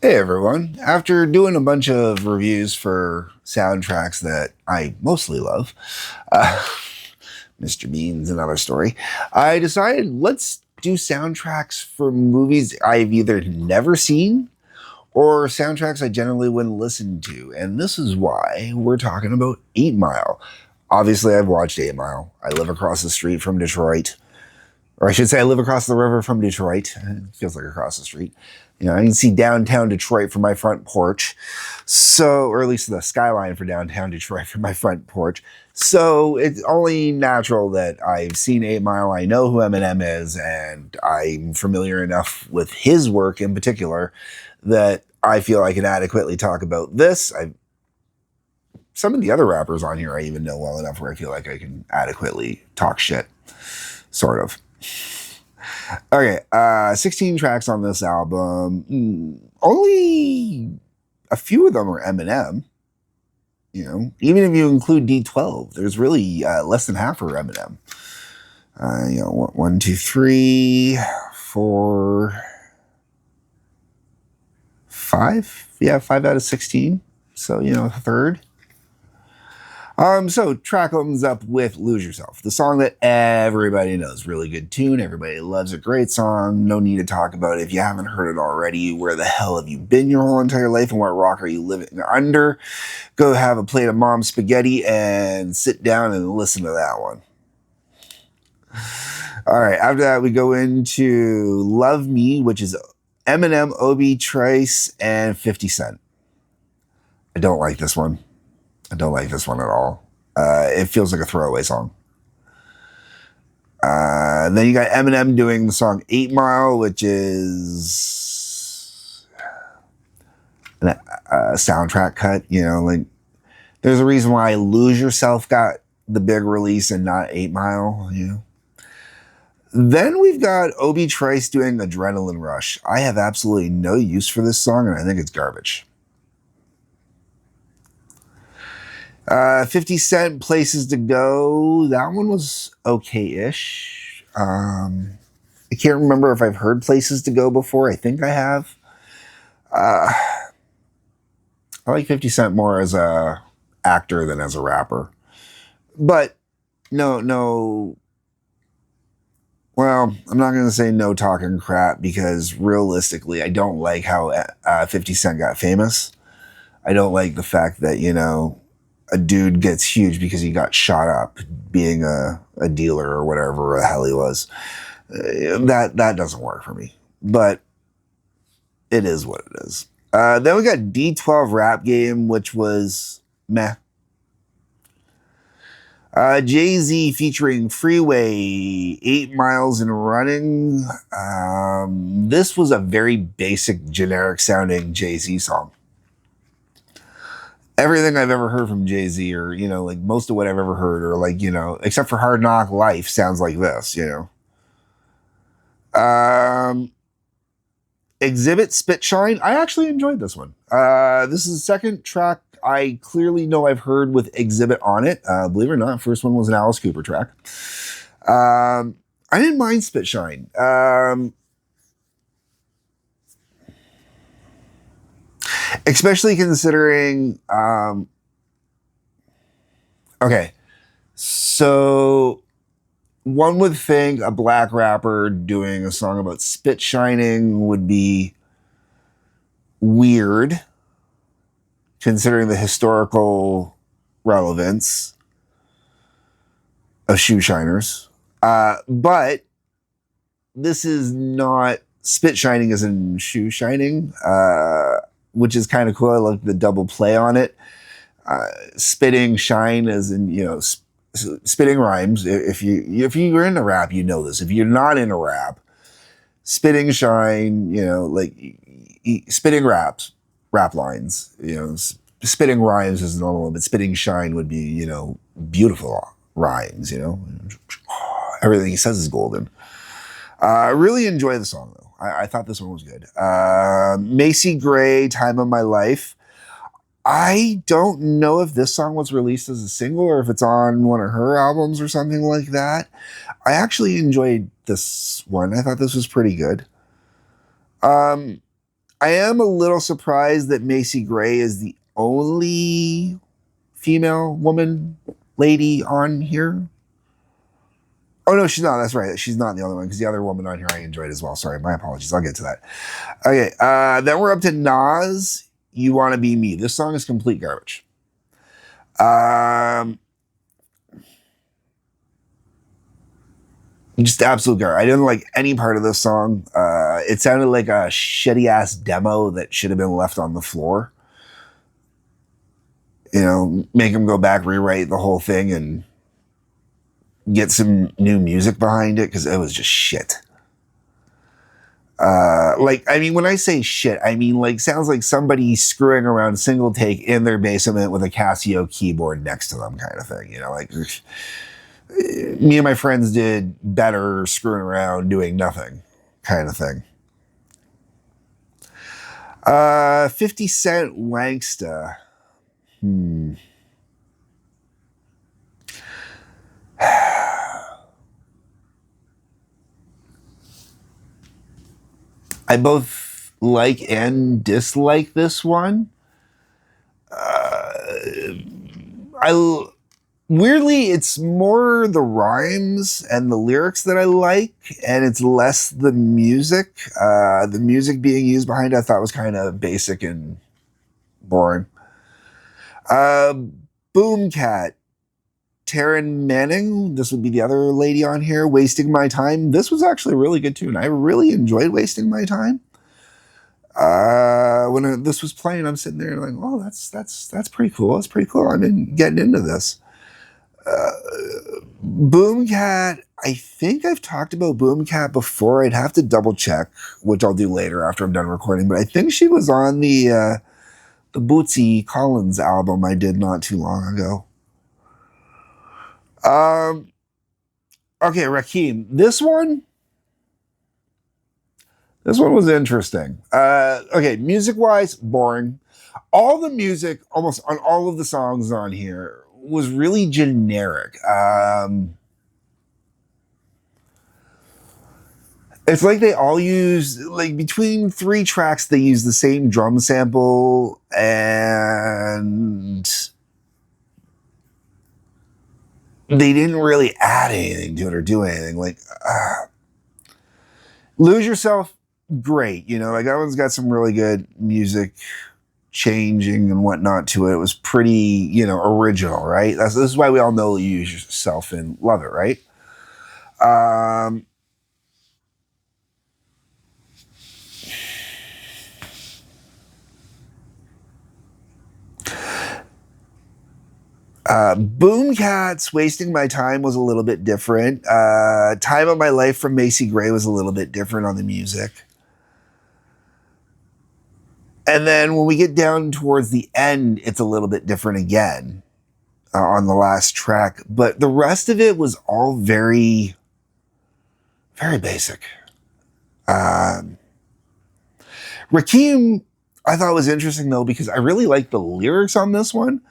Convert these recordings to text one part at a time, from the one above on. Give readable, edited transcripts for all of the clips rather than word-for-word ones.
Hey everyone. After doing a bunch of reviews for soundtracks that I mostly love, uh, Mr. Bean's another story, I decided let's do soundtracks for movies I've either never seen or soundtracks I generally wouldn't listen to. And this is why we're talking about 8 Mile. Obviously, I've watched 8 Mile. I live across the street from Detroit. Or I should say, I live across the river from Detroit. It feels like across the street. I can see downtown Detroit from my front porch. So, or at least the skyline for downtown Detroit from my front porch. So, it's only natural that I've seen 8 Mile. I know who Eminem is, and I'm familiar enough with his work in particular that I feel I can adequately talk about this. Some of the other rappers on here I even know well enough where I feel like I can adequately talk shit. Sort of. Okay, 16 tracks on this album. Only a few of them are Eminem. Even if you include D12, there's really less than half are Eminem. One, two, three, four, five. Yeah, 5 out of 16. So, a third. So track opens up with Lose Yourself, the song that everybody knows. Really good tune. Everybody loves a great song. No need to talk about it. If you haven't heard it already, where the hell have you been your whole entire life and what rock are you living under? Go have a plate of mom's spaghetti and sit down and listen to that one. All right. After that, we go into Love Me, which is Eminem, Obi Trice, and 50 Cent. I don't like this one. I don't like this one at all. It feels like a throwaway song. Then you got Eminem doing the song 8 Mile, which is a soundtrack cut. There's a reason why Lose Yourself got the big release and not 8 Mile. Then we've got Obi Trice doing Adrenaline Rush. I have absolutely no use for this song, and I think it's garbage. 50 Cent, Places to Go. That one was okay-ish. I can't remember if I've heard Places to Go before. I think I have. I like 50 Cent more as a actor than as a rapper. But no. Well, I'm not going to say no talking crap because realistically, I don't like how 50 Cent got famous. I don't like the fact that, a dude gets huge because he got shot up being a dealer or whatever the hell he was. That doesn't work for me. But it is what it is. Then we got D12 Rap Game, which was meh. Jay-Z featuring Freeway, 8 Miles and Running. This was a very basic, generic sounding Jay-Z song. Everything I've ever heard from Jay-Z, or, like most of what I've ever heard, or like, except for Hard Knock Life, sounds like this, Exhibit Spit Shine. I actually enjoyed this one. This is the second track I clearly know I've heard with Exhibit on it. Believe it or not, first one was an Alice Cooper track. I didn't mind Spit Shine. Especially considering, okay, so one would think a black rapper doing a song about spit shining would be weird, considering the historical relevance of shoe shiners. But this is not spit shining as in shoe shining, which is kind of cool. I like the double play on it. Spitting shine as in, spitting rhymes. If you're into rap, you know this. If you're not into rap, spitting shine, spitting rap lines, spitting rhymes is normal, but spitting shine would be, beautiful rhymes, everything he says is golden. I really enjoy the song though. I thought this one was good. Macy Gray, Time of My Life. I don't know if this song was released as a single or if it's on one of her albums or something like that. I actually enjoyed this one. I thought this was pretty good. I I am a little surprised that Macy Gray is the only female woman lady on here. Oh no, she's not. That's right. She's not the only one because the other woman on here I enjoyed as well. Sorry, my apologies. I'll get to that. Okay, then we're up to Nas. You Want to Be Me. This song is complete garbage. Just absolute garbage. I didn't like any part of this song. It sounded like a shitty ass demo that should have been left on the floor. You know, make him go back, rewrite the whole thing, and get some new music behind it because it was just shit. I mean, when I say shit, I mean like sounds like somebody screwing around single take in their basement with a Casio keyboard next to them, kind of thing. You know, like me and my friends did better screwing around doing nothing, kind of thing. 50 Cent Wanksta. I both like and dislike this one. I weirdly, it's more the rhymes and the lyrics that I like, and it's less the music. The music being used behind it, I thought was kind of basic and boring. Boom Cat, Taryn Manning. This would be the other lady on here. Wasting My Time. This was actually a really good tune. I really enjoyed Wasting My Time. When this was playing, I'm sitting there like, oh, that's pretty cool. That's pretty cool. I'm getting into this. Boom Cat. I think I've talked about Boom Cat before. I'd have to double check, which I'll do later after I'm done recording. But I think she was on the Bootsy Collins album I did not too long ago. Okay, Rakim. This one was interesting. Okay, music-wise, boring. All the music, almost on all of the songs on here, was really generic. It's like they all use, like between 3 tracks, they use the same drum sample, and they didn't really add anything to it or do anything. Like, Lose Yourself, great. You know, like that one's got some really good music changing and whatnot to it. It was pretty, you know, original, right? This is why we all know Lose Yourself and love it, right? Boom Cat's Wasting My Time was a little bit different. Time of My Life from Macy Gray was a little bit different on the music. And then when we get down towards the end, it's a little bit different again on the last track. But the rest of it was all very, very basic. Rakim, I thought was interesting though, because I really liked the lyrics on this one.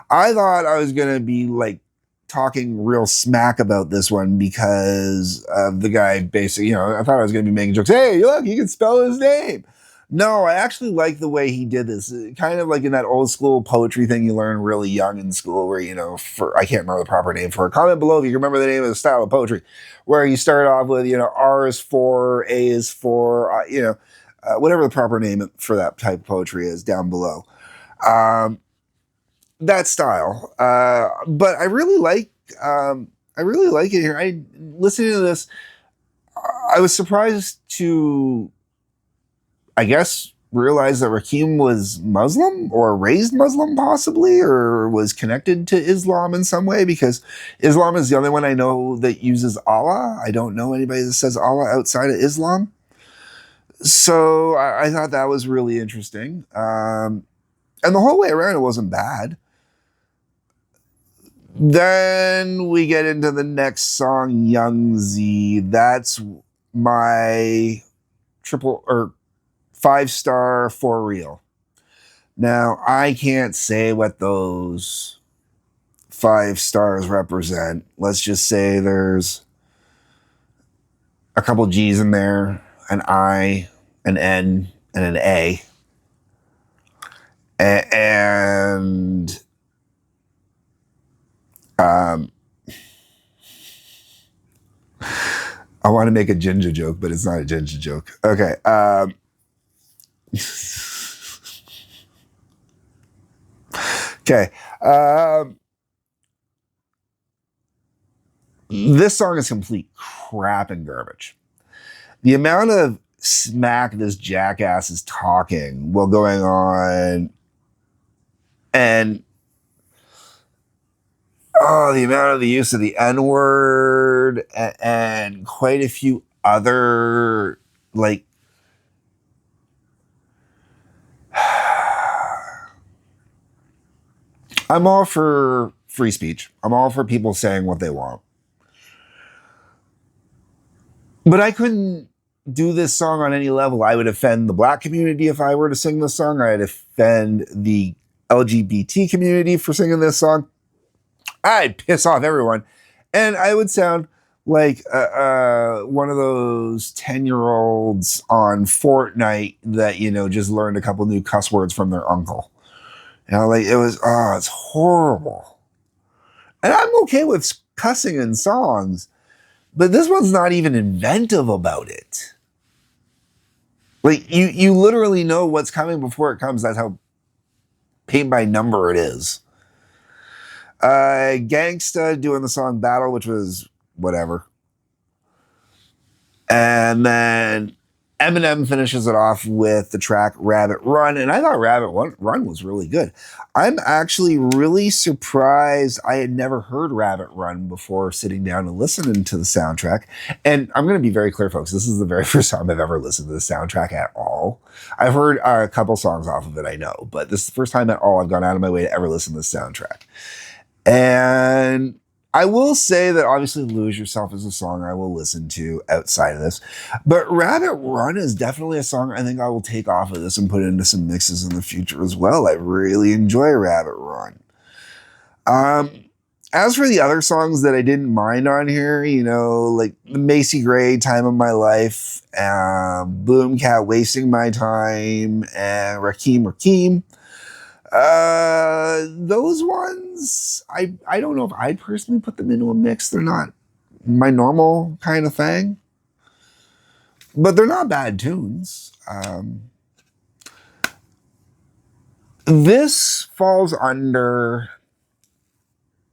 I thought I was going to be like talking real smack about this one because the guy basically, you know, I thought I was going to be making jokes. Hey, look, you can spell his name. No, I actually like the way he did this. Kind of like in that old school poetry thing you learn really young in school where, you know, I can't remember the proper name for it. Comment below if you can remember the name of the style of poetry where you start off with, you know, R is for, A is for, you know, whatever the proper name for that type of poetry is down below. That style. But I really like it here. I listening to this, I was surprised to, I guess, realize that Rakim was Muslim or raised Muslim possibly, or was connected to Islam in some way, because Islam is the only one I know that uses Allah. I don't know anybody that says Allah outside of Islam. So I thought that was really interesting. And the whole way around, it wasn't bad. Then we get into the next song, Young Z. That's my 5-star for real. Now, I can't say what those 5 stars represent. Let's just say there's a couple G's in there, an I, an N, and an A. And um, I want to make a ginger joke, but it's not a ginger joke. Okay. Okay. This song is complete crap and garbage. The amount of smack this jackass is talking while going on, and the amount of the use of the N word and quite a few other, like, I'm all for free speech. I'm all for people saying what they want. But I couldn't do this song on any level. I would offend the black community if I were to sing this song. I'd offend the LGBT community for singing this song. I'd piss off everyone. And I would sound like one of those 10-year-olds on Fortnite that, just learned a couple new cuss words from their uncle. It's horrible. And I'm okay with cussing in songs, but this one's not even inventive about it. Like, you literally know what's coming before it comes. That's how paint by number it is. Gangsta doing the song Battle, which was whatever. And then Eminem finishes it off with the track Rabbit Run. And I thought Rabbit Run was really good. I'm actually really surprised I had never heard Rabbit Run before sitting down and listening to the soundtrack. And I'm going to be very clear, folks. This is the very first time I've ever listened to the soundtrack at all. I've heard a couple songs off of it, I know. But this is the first time at all I've gone out of my way to ever listen to the soundtrack. And I will say that obviously Lose Yourself is a song I will listen to outside of this. But Rabbit Run is definitely a song I think I will take off of this and put into some mixes in the future as well. I really enjoy Rabbit Run. As for the other songs that I didn't mind on here, like Macy Gray, Time of My Life, Boomcat, Wasting My Time, and Rakim. Those ones, I don't know if I'd personally put them into a mix. They're not my normal kind of thing, but they're not bad tunes. This falls under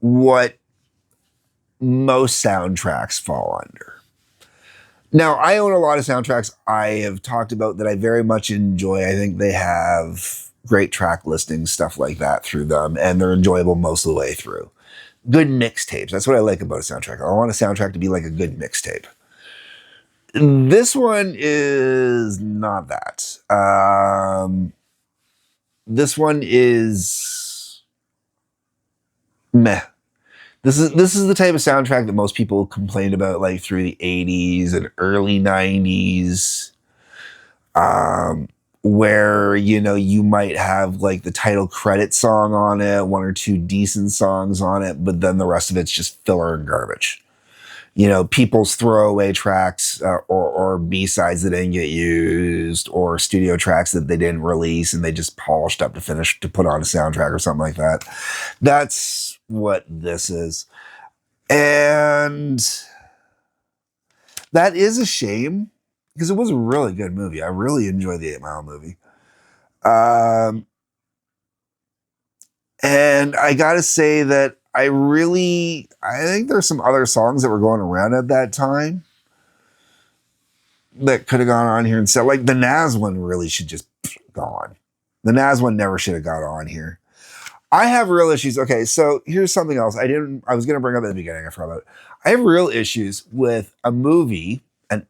what most soundtracks fall under. Now, I own a lot of soundtracks I have talked about that I very much enjoy. I think they have great track listings, stuff like that through them, and they're enjoyable most of the way through. Good mixtapes. That's what I like about a soundtrack. I want a soundtrack to be like a good mixtape. This one is not that. This one is meh. This is the type of soundtrack that most people complained about, like through the 80s and early 90s. Where, you might have like the title credit song on it, one or two decent songs on it, but then the rest of it's just filler and garbage. People's throwaway tracks or B-sides that didn't get used, or studio tracks that they didn't release and they just polished up to put on a soundtrack or something like that. That's what this is. And that is a shame, because it was a really good movie. I really enjoyed the 8 Mile movie. And I gotta say that I think there's some other songs that were going around at that time that could have gone on here instead. Like the Nas one really should just go on. The Nas one never should have got on here. I have real issues. Okay, so here's something else. I was going to bring up at the beginning. I forgot about it. I have real issues with a movie, an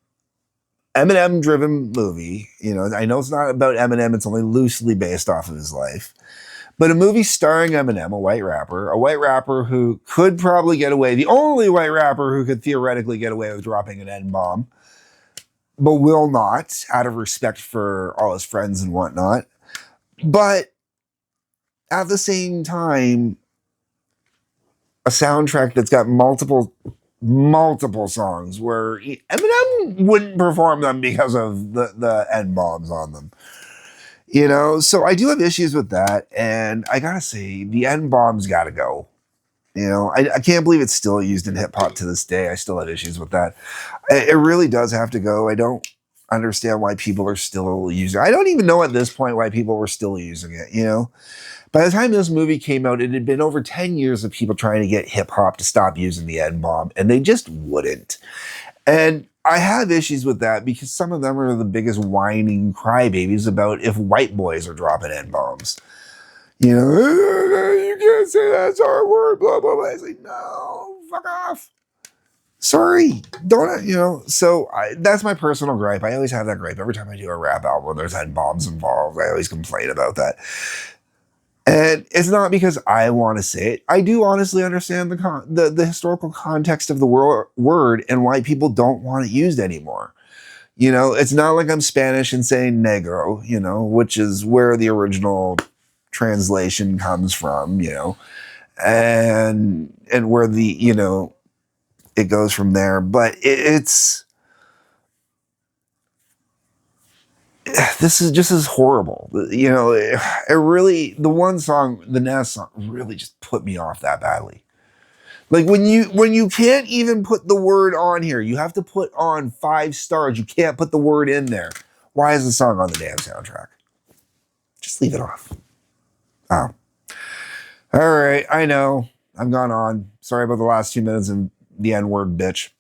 Eminem-driven movie. I know it's not about Eminem. It's only loosely based off of his life. But a movie starring Eminem, a white rapper who could probably get away, the only white rapper who could theoretically get away with dropping an N-bomb, but will not, out of respect for all his friends and whatnot. But at the same time, a soundtrack that's got multiple songs where Eminem wouldn't perform them because of the N-bombs on them. You know, so I do have issues with that, and I gotta say, the N bomb's gotta go. You know, I can't believe it's still used in hip hop to this day. I still have issues with that. It really does have to go. I don't understand why people are still using it. I don't even know at this point why people were still using it, you know? By the time this movie came out, it had been over 10 years of people trying to get hip hop to stop using the N bomb, and they just wouldn't. And I have issues with that because some of them are the biggest whining crybabies about if white boys are dropping N bombs. You know, you can't say that's our word, blah, blah, blah. It's like, no, fuck off. Sorry, don't, you know. So that's my personal gripe. I always have that gripe every time I do a rap album. There's N bombs involved. I always complain about that. And it's not because I want to say it. I do honestly understand the historical context of the word and why people don't want it used anymore. You know, it's not like I'm Spanish and saying negro, you know, which is where the original translation comes from, you know, and where the, you know, it goes from there. But it's this is just as horrible. You know, it really, the one song, the Nas song, really just put me off that badly. Like when you can't even put the word on here, you have to put on 5 stars. You can't put the word in there. Why is the song on the damn soundtrack? Just leave it off. Oh. All right, I know. I've gone on. Sorry about the last 2 minutes and the N-word, bitch.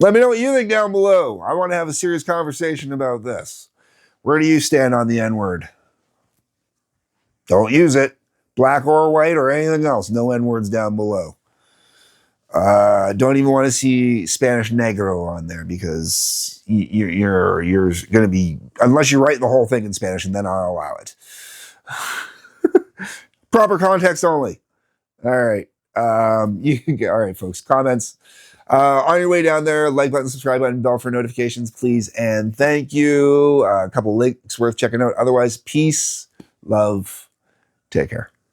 Let me know what you think down below. I want to have a serious conversation about this. Where do you stand on the N-word? Don't use it. Black or white or anything else. No N-words down below. Don't even want to see Spanish negro on there because you're going to be, unless you write the whole thing in Spanish, and then I'll allow it. Proper context only. All right. You can get, all right, folks. Comments. On your way down there, like button, subscribe button, bell for notifications, please, and thank you. A couple links worth checking out. Otherwise, peace, love, take care.